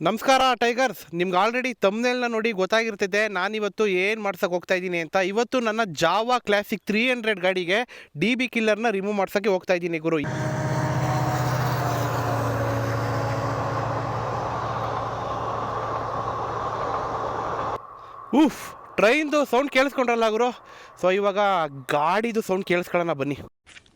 ನಮಸ್ಕಾರ ಟೈಗರ್ಸ್. ನಿಮ್ಗೆ ಆಲ್ರೆಡಿ ತಮ್ನೆಲ್ನ ನೋಡಿ ಗೊತ್ತಾಗಿರ್ತಿದೆ ನಾನಿವತ್ತು ಏನು ಮಾಡ್ಸಕ್ಕೆ ಹೋಗ್ತಾ ಇದ್ದೀನಿ ಅಂತ. ಇವತ್ತು ನನ್ನ ಜಾವಾ ಕ್ಲಾಸಿಕ್ 300 ಗಾಡಿಗೆ DB ಕಿಲ್ಲರ್ನ ರಿಮೂವ್ ಮಾಡ್ಸೋಕ್ಕೆ ಹೋಗ್ತಾ ಇದ್ದೀನಿ ಗುರು. ಟ್ರೈನ್ದು ಸೌಂಡ್ ಕೇಳಿಸ್ಕೊಂಡ್ರಲ್ಲ ಗುರು. ಸೊ ಇವಾಗ ಗಾಡಿದು ಸೌಂಡ್ ಕೇಳಿಸ್ಕೊಳ್ಳೋಣ ಬನ್ನಿ.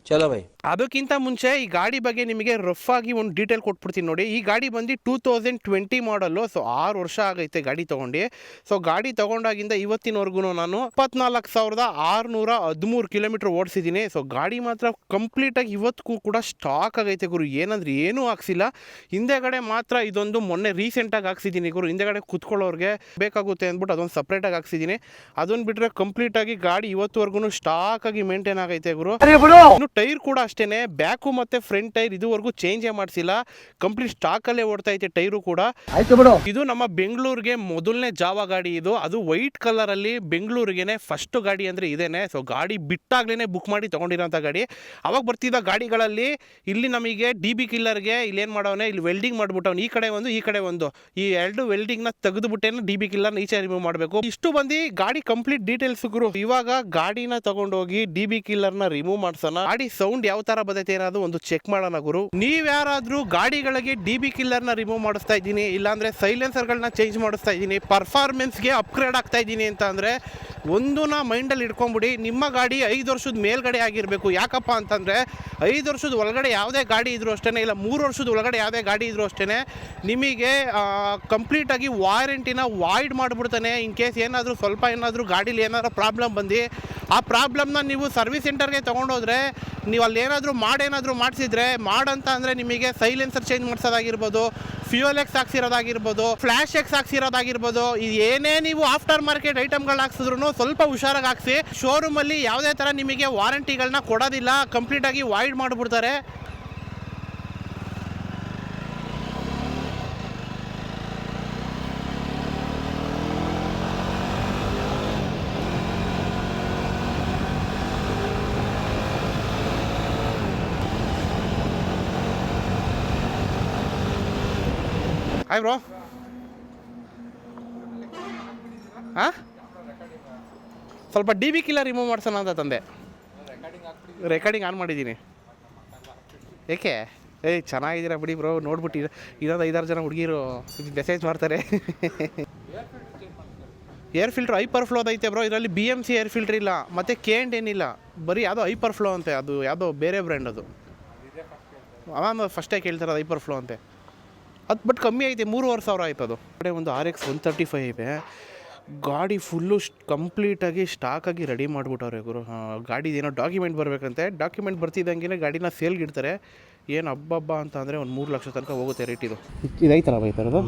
ಚಲೋ ಬೈ. ಅದಕ್ಕಿಂತ ಮುಂಚೆ ಈ ಗಾಡಿ ಬಗ್ಗೆ ನಿಮಗೆ ರಫ್ ಆಗಿ ಒಂದು ಡೀಟೇಲ್ ಕೊಟ್ಬಿಡ್ತೀನಿ ನೋಡಿ. ಈ ಗಾಡಿ ಬಂದು 2020 ಮಾಡಲ್ಲು. ಸೊ 6 ವರ್ಷ ಆಗೈತೆ ಗಾಡಿ ತೊಗೊಂಡು. ಸೊ ಗಾಡಿ ತೊಗೊಂಡಾಗಿಂದ ಇವತ್ತಿನವರೆಗೂ ನಾನು 24,613 ಕಿಲೋಮೀಟ್ರ್ ಓಡಿಸಿದ್ದೀನಿ. ಸೊ ಗಾಡಿ ಮಾತ್ರ ಕಂಪ್ಲೀಟಾಗಿ ಇವತ್ತಿಗೂ ಕೂಡ ಸ್ಟಾಕ್ ಆಗೈತೆ ಗುರು. ಏನಂದ್ರೆ ಏನೂ ಹಾಕ್ಸಿಲ್ಲ. ಹಿಂದೆಗಡೆ ಮಾತ್ರ ಇದೊಂದು ಮೊನ್ನೆ ರೀಸೆಂಟಾಗಿ ಹಾಕ್ಸಿದ್ದೀನಿ ಗುರು. ಹಿಂದೆಗಡೆ ಕುತ್ಕೊಳ್ಳೋರಿಗೆ ಬೇಕಾಗುತ್ತೆ ಅಂದ್ಬಿಟ್ಟು ಅದೊಂದು ಸಪ್ರೇಟಾಗಿ ಹಾಕ್ಸಿದ್ದೀನಿ. ಅದನ್ನು ಬಿಟ್ಟರೆ ಕಂಪ್ಲೀಟಾಗಿ ಗಾಡಿ ಇವತ್ತುವರೆಗೂ ಸ್ಟಾಕಾಗಿ ಮೇಂಟೈನ್ ಆಗೈತೆ ಗುರು. ಇನ್ನು ಟೈರ್ ಕೂಡ ಅಷ್ಟೇನೆ, ಬ್ಯಾಕು ಮತ್ತೆ ಫ್ರಂಟ್ ಟೈರ್ ಇದುವರೆಗೂ ಚೇಂಜೇ ಮಾಡಿಸಿಲ್ಲ. ಕಂಪ್ಲೀಟ್ ಸ್ಟಾಕಲ್ಲೇ ಓಡ್ತಾ ಐತೆ ಟೈರು ಕೂಡ. ಇದು ನಮ್ಮ ಬೆಂಗಳೂರಿಗೆ ಮೊದಲನೇ ಜಾವಾ ಗಾಡಿ ಇದು. ಅದು ವೈಟ್ ಕಲರ್ ಅಲ್ಲಿ ಬೆಂಗಳೂರಿಗೆನೆ ಫಸ್ಟ್ ಗಾಡಿ ಅಂದ್ರೆ ಇದೇನೆ. ಸೊ ಗಾಡಿ ಬಿಟ್ಟಾಗ್ಲೇನೆ ಬುಕ್ ಮಾಡಿ ತಗೊಂಡಿರೋಂಥ ಗಾಡಿ. ಅವಾಗ ಬರ್ತಿದ್ದ ಗಾಡಿಗಳಲ್ಲಿ ಇಲ್ಲಿ ನಮಗೆ DB ಕಿಲ್ಲರ್ಗೆ ಇಲ್ಲಿ ಏನು ಮಾಡೋನೆ, ಇಲ್ಲಿ ವೆಲ್ಡಿಂಗ್ ಮಾಡ್ಬಿಟ್ಟವ್ನು. ಈ ಕಡೆ ಒಂದು ಈ ಕಡೆ ಒಂದು, ಈ ಎರಡು ವೆಲ್ಡಿಂಗ್ನ ತೆಗೆದುಬಿಟ್ಟೇನೆ DB ಕಿಲ್ಲರ್ನ ಈಚೆ ರಿಮೂವ್ ಮಾಡಬೇಕು. ಇಷ್ಟು ಬಂದು ಗಾಡಿ ಕಂಪ್ಲೀಟ್ ಡೀಟೇಲ್ಸ್ ಗುರು. ಇವಾಗ ಗಾಡಿನ ತಗೊಂಡೋಗಿ DB ಕಿಲ್ಲರ್ನ ರಿಮೂವ್ ಮಾಡ್ಸೋಣ. ಗಾಡಿ ಸೌಂಡ್ ಯಾವ ತರ ಬದೈತೆ ಏನಾದ್ರು ಒಂದು ಚೆಕ್ ಮಾಡೋಣ ಗುರು. ನೀವ್ ಯಾರಾದ್ರೂ ಗಾಡಿಗಳಿಗೆ DB ಕಿಲ್ಲರ್ನ ರಿಮೂವ್ ಮಾಡಿಸ್ತಾ ಇದ್ದೀನಿ, ಇಲ್ಲಾಂದ್ರೆ ಸೈಲೆನ್ಸರ್ಗಳನ್ನ ಚೇಂಜ್ ಮಾಡಿಸ್ತಾ ಇದ್ದೀನಿ, ಪರ್ಫಾರ್ಮೆನ್ಸ್ಗೆ ಅಪ್ಗ್ರೇಡ್ ಆಗ್ತಾ ಇದ್ದೀನಿ ಅಂತ ಅಂದ್ರೆ ಒಂದನ್ನ ಮೈಂಡಲ್ಲಿ ಇಟ್ಕೊಂಡ್ಬಿಡಿ. ನಿಮ್ಮ ಗಾಡಿ 5 ವರ್ಷದ ಮೇಲ್ಗಡೆ ಆಗಿರಬೇಕು. ಯಾಕಪ್ಪ ಅಂತಂದರೆ 5 ವರ್ಷದ ಒಳಗಡೆ ಯಾವುದೇ ಗಾಡಿ ಇದ್ರೂ ಅಷ್ಟೇ, ಇಲ್ಲ 3 ವರ್ಷದ ಒಳಗಡೆ ಯಾವುದೇ ಗಾಡಿ ಇದ್ರೂ ಅಷ್ಟೇ, ನಿಮಗೆ ಕಂಪ್ಲೀಟಾಗಿ ವಾರಂಟಿನ ವಾಯ್ಡ್ ಮಾಡಿಬಿಡ್ತಾನೆ. ಇನ್ ಕೇಸ್ ಏನಾದರೂ ಸ್ವಲ್ಪ ಏನಾದರೂ ಗಾಡೀಲಿ ಏನಾದರೂ ಪ್ರಾಬ್ಲಮ್ ಬಂದು ಆ ಪ್ರಾಬ್ಲಮ್ನ ನೀವು ಸರ್ವಿಸ್ ಸೆಂಟರ್ಗೆ ತೊಗೊಂಡೋದ್ರೆ, ನೀವು ಅಲ್ಲಿ ಏನಾದರೂ ಮಾಡಿಸಿದ್ರೆ ಮಾಡಂತ ಅಂದರೆ ನಿಮಗೆ ಸೈಲೆನ್ಸರ್ ಚೇಂಜ್ ಮಾಡಿಸೋದಾಗಿರ್ಬೋದು, ಫ್ಯೂಯಲ್ ಎಕ್ಸ್ ಹಾಕ್ಸಿರೋದಾಗಿರ್ಬೋದು, ಫ್ಲ್ಯಾಶ್ ಎಕ್ಸ್ ಹಾಕ್ಸಿರೋದಾಗಿರ್ಬೋದು, ಇದು ಏನೇ ನೀವು ಆಫ್ಟರ್ ಮಾರ್ಕೆಟ್ ಐಟಮ್ಗಳು ಹಾಕ್ಸಿದ್ರು ಸ್ವಲ್ಪ ಹುಷಾರಾಗಿ ಹಾಕ್ಸಿ. ಶೋರೂಮಲ್ಲಿ ಯಾವುದೇ ಥರ ನಿಮಗೆ ವಾರಂಟಿಗಳನ್ನ ಕೊಡೋದಿಲ್ಲ, ಕಂಪ್ಲೀಟಾಗಿ ವಾಯ್ಡ್ ಮಾಡಿಬಿಡ್ತಾರೆ. Hi bro. ಹಾಂ, ಸ್ವಲ್ಪ DB ಕಿಲ್ಲರ್ ರಿಮೂವ್ ಮಾಡ್ಸೋಣ ಅಂತ ತಂದೆ. ರೆಕಾರ್ಡಿಂಗ್ ಆನ್ ಮಾಡಿದ್ದೀನಿ. ಏಕೆ? ಚೆನ್ನಾಗಿದ್ದೀರಾ ಬಿಡಿ ಬ್ರೋ. ನೋಡ್ಬಿಟ್ಟು ಇನ್ನೊಂದು 5-6 ಜನ ಹುಡುಗಿರು ಮೆಸೇಜ್ ಮಾಡ್ತಾರೆ. ಏರ್ ಫಿಲ್ಟ್ರ್ ಹೈಪರ್ ಫ್ಲೋ ಐತೆ ಬ್ರೋ. ಇದರಲ್ಲಿ BMC ಏರ್ ಫಿಲ್ಟ್ರ್ ಇಲ್ಲ, ಮತ್ತು K&N ಏನಿಲ್ಲ, ಬರೀ ಯಾವುದೋ ಹೈಪರ್ ಫ್ಲೋ ಅಂತೆ. ಅದು ಯಾವುದೋ ಬೇರೆ ಬ್ರ್ಯಾಂಡ್. ಅದು ಅವಾಗ ಫಸ್ಟೇ ಕೇಳ್ತಾರೆ ಹೈಪರ್ ಫ್ಲೋ ಅಂತೆ. ಅದು ಬಟ್ ಕಮ್ಮಿ ಐತೆ, 3,500 ಆಯ್ತು. ಅದು ಕಡೆ ಒಂದು RX 135 ಇದೆ. ಗಾಡಿ ಫುಲ್ಲು ಕಂಪ್ಲೀಟಾಗಿ ಸ್ಟಾಕಾಗಿ ರೆಡಿ ಮಾಡಿಬಿಟ್ಟವ್ರೆ ಗುರು. ಗಾಡಿದು ಏನೋ ಡಾಕ್ಯುಮೆಂಟ್ ಬರಬೇಕಂತೆ. ಡಾಕ್ಯುಮೆಂಟ್ ಬರ್ತಿದ್ದಂಗೆ ಗಾಡಿನ ಸೇಲ್ಗೆ ಇಡ್ತಾರೆ. ಏನು ಹಬ್ಬ ಅಂತ ಅಂದರೆ ಒಂದು 3 ಲಕ್ಷ ತನಕ ಹೋಗುತ್ತೆ ರೇಟ್. ಇದೈತಲ್ಲ ಬೈ ಥರದ್ದು.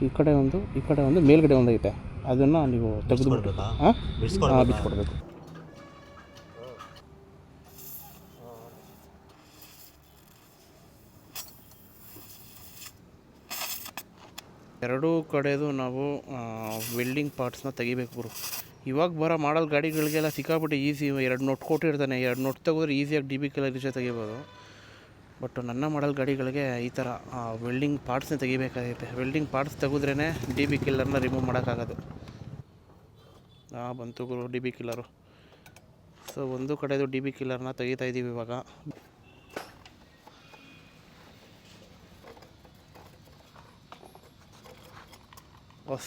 ಈ ಕಡೆ ಒಂದು ಮೇಲ್ಗಡೆ ಒಂದು ಐತೆ. ಅದನ್ನು ನೀವು ತೆಗೆದುಬಿಟ್ಟು ಬಿಚ್ಕೊಡ್ಬೇಕು. ಎರಡೂ ಕಡೆದು ನಾವು ವೆಲ್ಡಿಂಗ್ ಪಾರ್ಟ್ಸ್ನ ತೆಗಿಬೇಕು ಗುರು. ಇವಾಗ ಬರೋ ಮಾಡಲ್ ಗಾಡಿಗಳಿಗೆಲ್ಲ ಸಿಕ್ಕಾಬಿಟ್ಟು ಈಸಿ. 2 ನೋಟ್ ಕೊಟ್ಟಿರ್ತಾನೆ, 2 ನೋಟ್ ತೆಗೆದ್ರೆ ಈಸಿಯಾಗಿ DB ಕಿಲ್ಲರ್ ಈಚೆ ತೆಗಿಬೋದು. ಬಟ್ ನನ್ನ ಮಾಡಲ್ ಗಾಡಿಗಳಿಗೆ ಈ ಥರ ವೆಲ್ಡಿಂಗ್ ಪಾರ್ಟ್ಸ್ನ ತೆಗಿಬೇಕಾಗೈತೆ. ವೆಲ್ಡಿಂಗ್ ಪಾರ್ಟ್ಸ್ ತೆಗೆದ್ರೇ DB ಕಿಲ್ಲರ್ನ ರಿಮೂವ್ ಮಾಡೋಕ್ಕಾಗೋದು. ಬಂತು ಗುರು DB ಕಿಲ್ಲರು. ಸೊ ಒಂದು ಕಡೆದು DB ಕಿಲ್ಲರ್ನ ತೆಗಿತಾ ಇದ್ದೀವಿ ಇವಾಗ.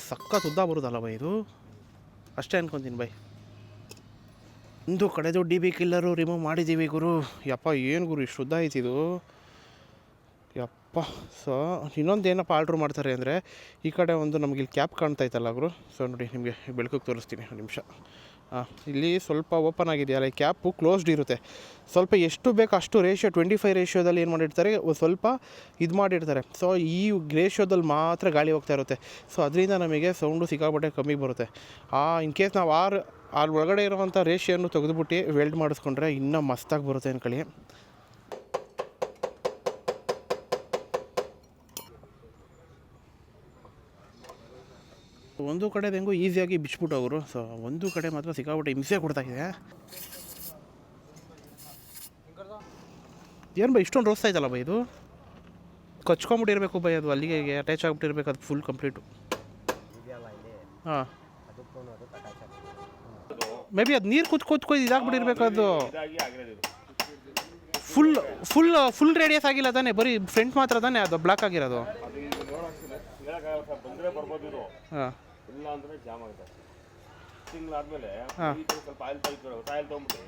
ಸಖತ್ ಉದ್ದ ಬರುದಲ್ಲ ಬೈ ಇದು. ಅಷ್ಟೇ ಅನ್ಕೊತೀನಿ ಬೈ. ಒಂದು ಕಡೆದು DB ಕಿಲ್ಲರು ರಿಮೂವ್ ಮಾಡಿದ್ದೀವಿ ಗುರು. ಯಪ್ಪ ಏನು ಗುರು ಇಷ್ಟು ಉದ್ದ ಐತಿದು ಯಪ್ಪ. ಸೊ ಇನ್ನೊಂದು ಏನಪ್ಪ ಆರ್ಡ್ರ್ ಮಾಡ್ತಾರೆ ಅಂದರೆ, ಈ ಕಡೆ ಒಂದು ನಮಗೆ ಇಲ್ಲಿ ಕ್ಯಾಪ್ ಕಾಣ್ತಾಯಿತ್ತಲ್ಲ ಗುರು. ಸೊ ನೋಡಿ ನಿಮಗೆ ಬೆಳಕಿಗೆ ತೋರಿಸ್ತೀನಿ ಒಂದು ನಿಮಿಷ. ಇಲ್ಲಿ ಸ್ವಲ್ಪ ಓಪನ್ ಆಗಿದೆಯಲ್ಲ, ಈ ಕ್ಯಾಪು ಕ್ಲೋಸ್ಡ್ ಇರುತ್ತೆ. ಸ್ವಲ್ಪ ಎಷ್ಟು ಬೇಕು ಅಷ್ಟು ರೇಷಿಯೋ 25 ರೇಷಿಯೋದಲ್ಲಿ ಏನು ಮಾಡಿರ್ತಾರೆ, ಸ್ವಲ್ಪ ಇದು ಮಾಡಿರ್ತಾರೆ. ಸೊ ಈ ರೇಷಿಯೋದಲ್ಲಿ ಮಾತ್ರ ಗಾಳಿ ಹೋಗ್ತಾ ಇರುತ್ತೆ. ಸೊ ಅದರಿಂದ ನಮಗೆ ಸೌಂಡು ಸಿಕ್ಕಾಪಟ್ಟೆ ಕಮ್ಮಿ ಬರುತ್ತೆ. ಇನ್ ಕೇಸ್ ನಾವು ಅಲ್ಲಿ ಒಳಗಡೆ ಇರೋವಂಥ ರೇಷಿಯನ್ನು ತೆಗೆದುಬಿಟ್ಟು ವೆಲ್ಡ್ ಮಾಡಿಸ್ಕೊಂಡ್ರೆ ಇನ್ನೂ ಮಸ್ತಾಗಿ ಬರುತ್ತೆ ಅಂದ್ಕೊಳ್ಳಿ. ಒಂದು ಕಡೆ ಹೆಂಗೂ ಈಸಿಯಾಗಿ ಬಿಚ್ಬಿಟ್ಟು ಅವರು. ಸೊ ಒಂದು ಕಡೆ ಮಾತ್ರ ಸಿಕ್ಕಾಬಿಟ್ಟು ಹಿಂಸೆ ಕೊಡ್ತಾಯಿದೆ. ಏನು ಬೈ ಇಷ್ಟೊಂದು ರೋಸ್ತಾ ಇದ್ದಲ್ಲ ಬೈ ಇದು? ಕಚ್ಕೊಂಬಿಟ್ಟಿರ್ಬೇಕು ಬೈ, ಅದು ಅಲ್ಲಿಗೆ ಅಟ್ಯಾಚ್ ಆಗಿಬಿಟ್ಟಿರ್ಬೇಕು ಅದು ಫುಲ್ ಕಂಪ್ಲೀಟು. ಹಾಂ, ಮೇ ಬಿ ಅದು ನೀರು ಕೂತ್ಕೊಯ್ದು ಇದಾಗ್ಬಿಟ್ಟಿರ್ಬೇಕು. ಅದು ಫುಲ್ ರೇಡಿಯಸ್ ಆಗಿಲ್ಲ ತಾನೇ, ಬರೀ ಫ್ರಂಟ್ ಮಾತ್ರ ತಾನೇ ಅದು ಬ್ಲಾಕ್ ಆಗಿರೋದು. ಹಾಂ, ತಿಂಗಳಾದ್ಮೇಲೆ ಸ್ವಲ್ಪ ಆಯಿಲ್ ತೊಗೊಂಡ್ಬಿಟ್ಟು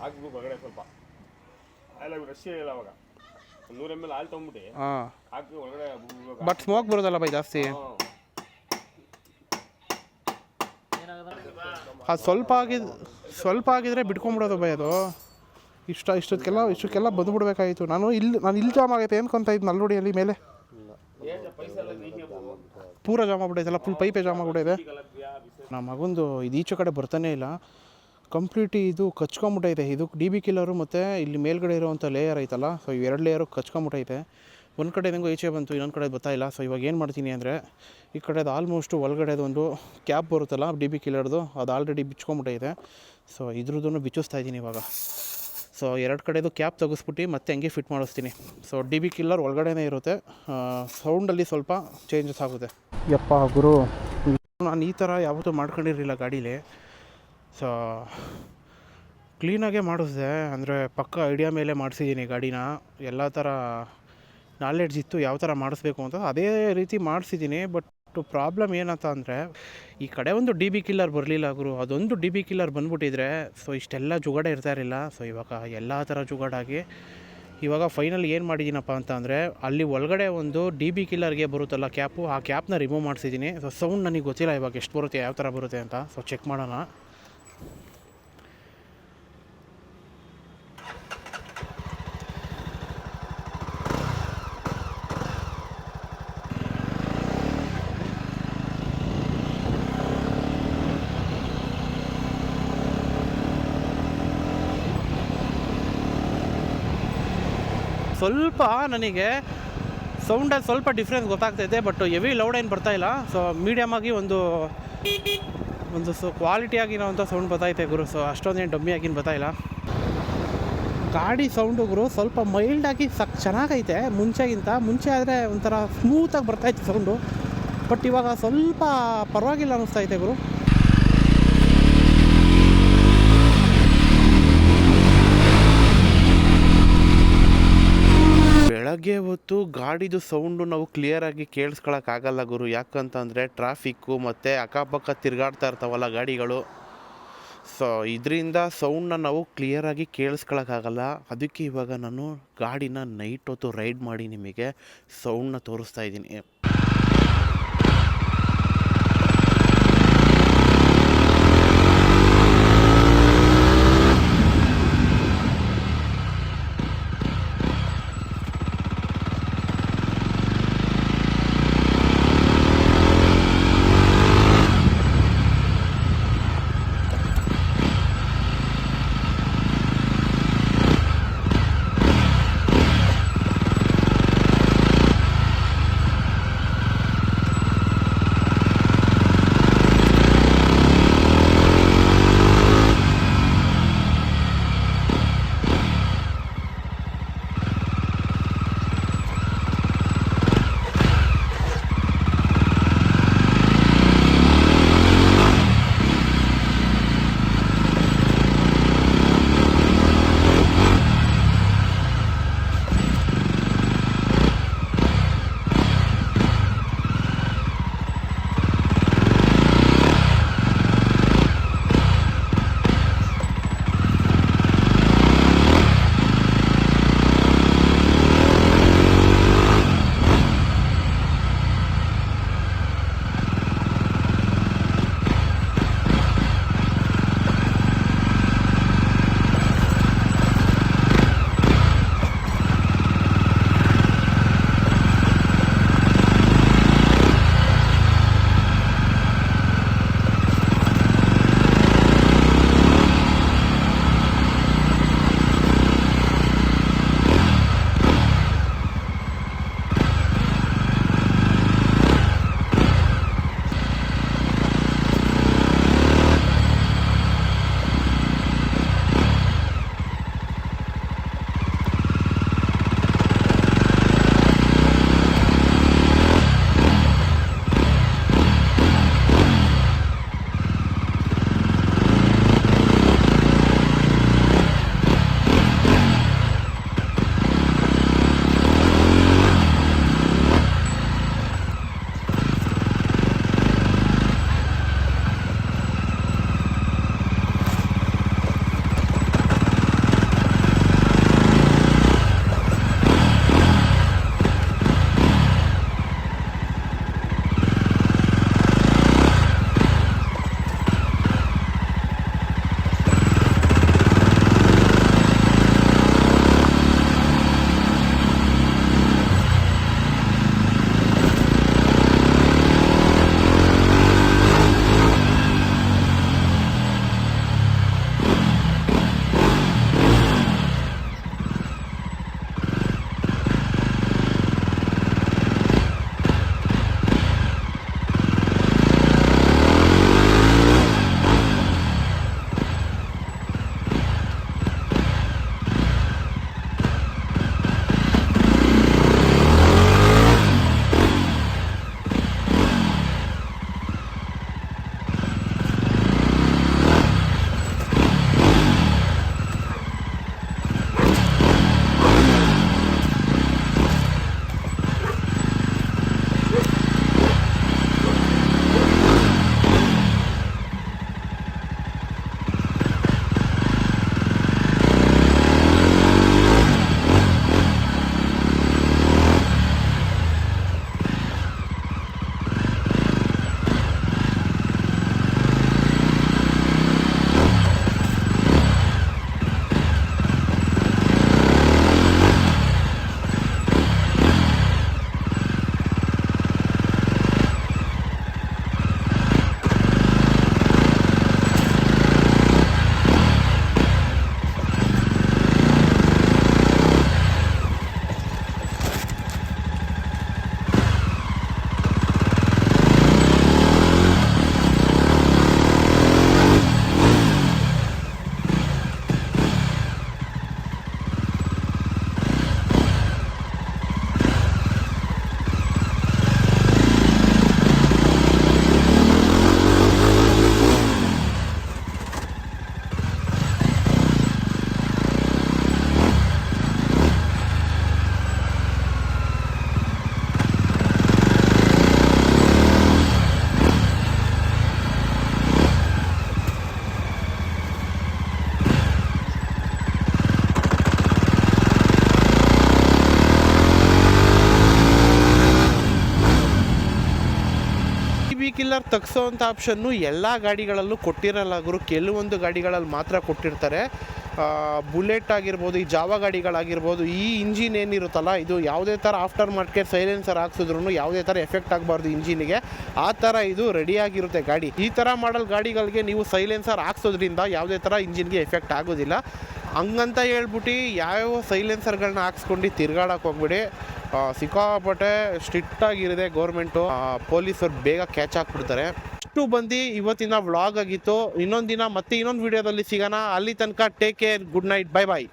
ಹಾಕ್ಬೇಕು ಹೊರಗಡೆ. ಸ್ವಲ್ಪ ಆಯಿಲ್ ರಶ್ ಇಲ್ಲ ಅವಾಗ 100 ml ಆಯಿಲ್ ತೊಗೊಂಡ್ಬಿಟ್ಟು ಹಾಕಿ ಒಳಗಡೆ. ಬಟ್ ಸ್ಮೋಕ್ ಬರೋದಲ್ಲ ಬೈ ಜಾಸ್ತಿ. ಅದು ಸ್ವಲ್ಪ ಆಗಿದ್ರೆ ಬಿಟ್ಕೊಂಬಿಡೋದು ಬೈ. ಅದು ಇಷ್ಟಕ್ಕೆಲ್ಲ ಬಂದುಬಿಡ್ಬೇಕಾಗಿತ್ತು. ನಾನು ಇಲ್ಲಿ ಜಾಮ್ ಆಗೈತೆ ಅನ್ಕೊಂತ ಇದ್ದು ನಲ್ವಡಿಯಲ್ಲಿ ಮೇಲೆ ಪೂರ ಜಾಮ್ ಆಗ್ಬಿಟ್ಟೈತಲ್ಲ, ಫುಲ್ ಪೈಪೇ ಜಾಮ್ ಆಗ್ಬಿಟ್ಟೈತೆ. ನಮ್ಮ ಮಗಂದು ಇದು ಈಚೆ ಕಡೆ ಬರ್ತಾನೆ ಇಲ್ಲ ಕಂಪ್ಲೀಟ್. ಇದು ಕಚ್ಕೊಂಬಿಟ್ಟೈತೆ. ಇದು ಡಿ ಬಿ ಕಿಲ್ಲರು ಮತ್ತು ಇಲ್ಲಿ ಮೇಲ್ಗಡೆ ಇರೋವಂಥ ಲೇಯರ್ ಐತಲ್ಲ, ಸೊ ಇವೆರಡು ಲೇಯರು ಕಚ್ಕೊಂಬಿಟ್ಟೈತೆ. ಒಂದು ಕಡೆ ಹೆಂಗೋ ಈಚೆ ಬಂತು, ಇನ್ನೊಂದು ಕಡೆ ಬರ್ತಾಯಿಲ್ಲ. ಸೊ ಇವಾಗ ಏನು ಮಾಡ್ತೀನಿ ಅಂದರೆ, ಈ ಕಡೆದು ಆಲ್ಮೋಸ್ಟು ಒಳಗಡೆದೊಂದು ಕ್ಯಾಪ್ ಬರುತ್ತಲ್ಲ ಡಿ ಬಿ ಕಿಲ್ಲರ್ದು, ಅದು ಆಲ್ರೆಡಿ ಬಿಚ್ಕೊಂಬಿಟ್ಟೈತೆ. ಸೊ ಇದ್ರದ್ದು ಬಿಚ್ಚಿಸ್ತಾ ಇದ್ದೀನಿ ಇವಾಗ. ಸೊ ಎರಡು ಕಡೆದು ಕ್ಯಾಪ್ ತೆಗೆಸ್ಬಿಟ್ಟು ಮತ್ತೆ ಹಂಗೆ ಫಿಟ್ ಮಾಡಿಸ್ತೀನಿ. ಸೊ ಡಿ ಬಿ ಕಿಲ್ಲರ್ ಒಳಗಡೆನೇ ಇರುತ್ತೆ, ಸೌಂಡಲ್ಲಿ ಸ್ವಲ್ಪ ಚೇಂಜಸ್ ಆಗುತ್ತೆ. ಯಪ್ಪ ಗುರು, ನಾನು ಈ ಥರ ಯಾವತ್ತೂ ಮಾಡ್ಕೊಂಡಿರಲಿಲ್ಲ ಗಾಡೀಲಿ. ಸೊ ಕ್ಲೀನಾಗೇ ಮಾಡಿಸ್ದೆ, ಅಂದರೆ ಪಕ್ಕ ಐಡಿಯಾ ಮೇಲೆ ಮಾಡಿಸಿದ್ದೀನಿ ಗಾಡಿನ. ಎಲ್ಲ ಥರ ನಾಲೆಡ್ಜ್ ಇತ್ತು ಯಾವ ಥರ ಮಾಡಿಸ್ಬೇಕು ಅಂತ, ಅದೇ ರೀತಿ ಮಾಡಿಸಿದ್ದೀನಿ. ಬಟ್ ಪ್ರಾಬ್ಲಮ್ ಏನಂತ ಅಂದರೆ, ಈ ಕಡೆ ಒಂದು ಡಿ ಬಿ ಕಿಲ್ಲರ್ ಬರಲಿಲ್ಲ ಗುರು. ಅದೊಂದು ಡಿ ಬಿ ಕಿಲ್ಲರ್ ಬಂದುಬಿಟ್ಟಿದ್ರೆ ಸೊ ಇಷ್ಟೆಲ್ಲ ಜುಗಾಡ ಇರ್ತಾ ಇರಲಿಲ್ಲ. ಸೊ ಇವಾಗ ಎಲ್ಲ ಥರ ಜುಗಾಡಾಗಿ ಇವಾಗ ಫೈನಲ್ ಏನು ಮಾಡಿದ್ದೀನಪ್ಪ ಅಂತ ಅಂದರೆ, ಅಲ್ಲಿ ಒಳಗಡೆ ಒಂದು ಡಿ ಬಿ ಕಿಲ್ಲರ್ಗೆ ಬರುತ್ತಲ್ಲ ಕ್ಯಾಪು, ಆ ಕ್ಯಾಪ್ನ ರಿಮೂವ್ ಮಾಡಿಸಿದ್ದೀನಿ. ಸೊ ಸೌಂಡ್ ನನಗೆ ಗೊತ್ತಿಲ್ಲ ಇವಾಗ ಎಷ್ಟು ಬರುತ್ತೆ, ಯಾವ ಥರ ಬರುತ್ತೆ ಅಂತ. ಸೊ ಚೆಕ್ ಮಾಡೋಣ. ಸ್ವಲ್ಪ ನನಗೆ ಸೌಂಡಲ್ಲಿ ಸ್ವಲ್ಪ ಡಿಫ್ರೆನ್ಸ್ ಗೊತ್ತಾಗ್ತೈತೆ, ಬಟ್ ಹೆವಿ ಲೌಡ್ ಏನು ಬರ್ತಾಯಿಲ್ಲ. ಸೊ ಮೀಡಿಯಮಾಗಿ ಒಂದು ಕ್ವಾಲಿಟಿಯಾಗಿರೋವಂಥ ಸೌಂಡ್ ಬರ್ತೈತೆ ಗುರು. ಸೊ ಅಷ್ಟೊಂದೇನು ಡಮ್ಮಿ ಆಗಿನ ಬರ್ತಾಯಿಲ್ಲ. ಗಾಡಿ ಸೌಂಡು ಗುರು ಸ್ವಲ್ಪ ಮೈಲ್ಡಾಗಿ ಚೆನ್ನಾಗೈತೆ. ಮುಂಚೆ ಆದರೆ ಒಂಥರ ಸ್ಮೂತಾಗಿ ಬರ್ತಾಯಿತ್ತು ಸೌಂಡು, ಬಟ್ ಇವಾಗ ಸ್ವಲ್ಪ ಪರವಾಗಿಲ್ಲ ಅನ್ನಿಸ್ತೈತೆ ಗುರು. ಬೆಳಗ್ಗೆ ಹೊತ್ತು ಗಾಡಿದು ಸೌಂಡು ನಾವು ಕ್ಲಿಯರಾಗಿ ಕೇಳಿಸ್ಕೊಳಕ್ಕಾಗಲ್ಲ ಗುರು. ಯಾಕಂತಂದರೆ ಟ್ರಾಫಿಕ್ಕು ಮತ್ತು ಅಕ್ಕಪಕ್ಕ ತಿರುಗಾಡ್ತಾ ಇರ್ತಾವಲ್ಲ ಗಾಡಿಗಳು. ಸೊ ಇದರಿಂದ ಸೌಂಡನ್ನ ನಾವು ಕ್ಲಿಯರಾಗಿ ಕೇಳಿಸ್ಕೊಳಕ್ಕಾಗಲ್ಲ. ಅದಕ್ಕೆ ಇವಾಗ ನಾನು ಗಾಡಿನ ನೈಟ್ ಹೊತ್ತು ರೈಡ್ ಮಾಡಿ ನಿಮಗೆ ಸೌಂಡನ್ನ ತೋರಿಸ್ತಾ ಇದ್ದೀನಿ. ವಿ ಕಿಲ್ಲರ್ ತೆಗ್ಸೋವಂಥ ಆಪ್ಷನ್ನು ಎಲ್ಲ ಗಾಡಿಗಳಲ್ಲೂ ಕೊಟ್ಟಿರಲ್ಲ ಗುರು, ಕೆಲವೊಂದು ಗಾಡಿಗಳಲ್ಲಿ ಮಾತ್ರ ಕೊಟ್ಟಿರ್ತಾರೆ. ಬುಲೆಟ್ ಆಗಿರ್ಬೋದು, ಈ ಜಾವ ಗಾಡಿಗಳಾಗಿರ್ಬೋದು, ಈ ಇಂಜಿನ್ ಏನಿರುತ್ತಲ್ಲ ಇದು ಯಾವುದೇ ಥರ ಆಫ್ಟರ್ ಮಾರ್ಕೆಟ್ ಸೈಲೆನ್ಸರ್ ಹಾಕ್ಸಿದ್ರು ಯಾವುದೇ ಥರ ಎಫೆಕ್ಟ್ ಆಗಬಾರ್ದು ಇಂಜಿನಿಗೆ, ಆ ಥರ ಇದು ರೆಡಿಯಾಗಿರುತ್ತೆ ಗಾಡಿ. ಈ ಥರ ಮಾಡಲ್ ಗಾಡಿಗಳಿಗೆ ನೀವು ಸೈಲೆನ್ಸರ್ ಹಾಕ್ಸೋದ್ರಿಂದ ಯಾವುದೇ ಥರ ಇಂಜಿನ್ಗೆ ಎಫೆಕ್ಟ್ ಆಗೋದಿಲ್ಲ. ಹಂಗಂತ ಹೇಳ್ಬಿಟ್ಟು ಯಾವ್ಯಾವ ಸೈಲೆನ್ಸರ್ಗಳನ್ನ ಹಾಕ್ಸ್ಕೊಂಡು ತಿರ್ಗಾಡಕ್ಕೆ ಹೋಗ್ಬಿಡಿ. ಸಿಕ್ಕಾಪಟ್ಟೆ ಸ್ಟ್ರಿಕ್ಟಾಗಿರುತ್ತೆ ಗೌರ್ಮೆಂಟು, ಪೊಲೀಸರು ಬೇಗ ಕ್ಯಾಚ್ ಹಾಕ್ಬಿಡ್ತಾರೆ. ಇಷ್ಟು ಬಂದು ಇವತ್ತಿನ ವ್ಲಾಗ್ ಆಗಿತ್ತು. ಇನ್ನೊಂದು ದಿನ ಮತ್ತೆ ಇನ್ನೊಂದು ವಿಡಿಯೋದಲ್ಲಿ ಸಿಗೋಣ. ಅಲ್ಲಿ ತನಕ take care, good night, bye ಬಾಯ್.